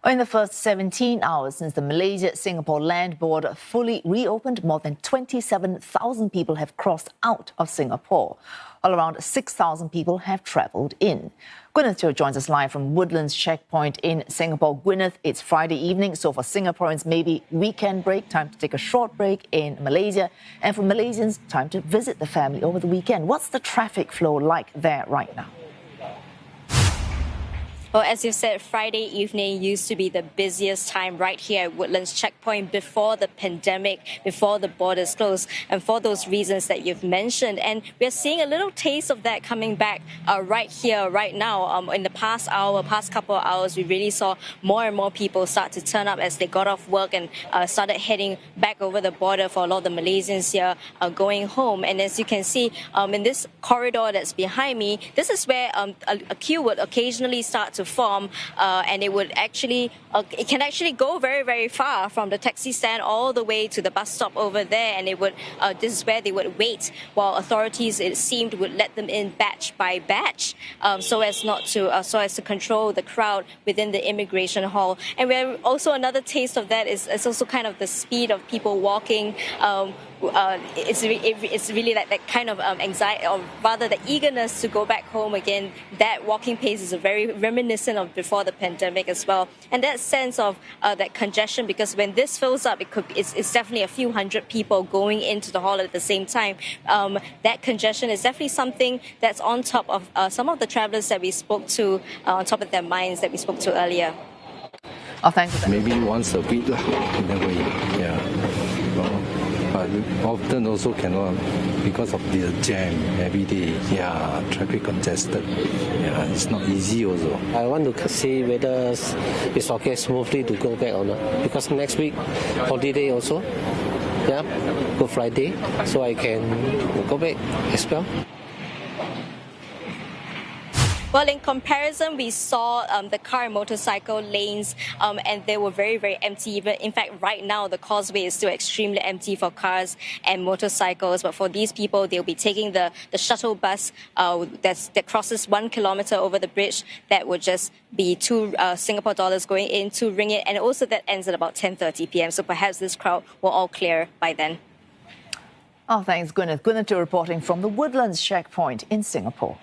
In the first 17 hours since the Malaysia-Singapore land border fully reopened, more than 27,000 people have crossed out of Singapore, while around 6,000 people have travelled in. Gwyneth Teo joins us live from Woodlands checkpoint in Singapore. Gwyneth, it's Friday evening, so for Singaporeans, maybe weekend break, time to take a short break in Malaysia, and for Malaysians, time to visit the family over the weekend. What's the traffic flow like there right now? Well, as you said, Friday evening used to be the busiest time right here at Woodlands checkpoint before the pandemic, before the borders closed, and for those reasons that you've mentioned. And we're seeing a little taste of that coming back right here, right now. In the past couple of hours, we really saw more and more people start to turn up as they got off work and started heading back over the border for a lot of the Malaysians here going home. And as you can see in this corridor that's behind me, this is where a queue would occasionally start to form, and it can actually go very, very far from the taxi stand all the way to the bus stop over there, and this is where they would wait while authorities, it seemed, would let them in batch by batch, so as to control the crowd within the immigration hall. And we're also, another taste of that is also kind of the speed of people walking. It's really like that kind of anxiety, or rather the eagerness to go back home again. That walking pace is very reminiscent of before the pandemic as well. And that sense of that congestion, because when this fills up, it's definitely a few hundred people going into the hall at the same time. That congestion is definitely something that's on top of some of the travellers that we spoke to, on top of their minds that we spoke to earlier. Oh, thanks for that. Maybe once a week, in a way, yeah. But often also cannot because of the jam every day. Yeah, traffic congested. Yeah, it's not easy also. I want to see whether it's okay smoothly to go back or not, because next week holiday also. Yeah, Good Friday, so I can go back as well. Well, in comparison, we saw the car and motorcycle lanes, and they were very, very empty. In fact, right now, the causeway is still extremely empty for cars and motorcycles. But for these people, they'll be taking the shuttle bus that crosses 1 kilometre over the bridge. That would just be $2 Singapore going in to Ringgit. And also that ends at about 10:30 p.m. So perhaps this crowd will all clear by then. Oh, thanks, Gwyneth. Gwyneth Teo reporting from the Woodlands checkpoint in Singapore.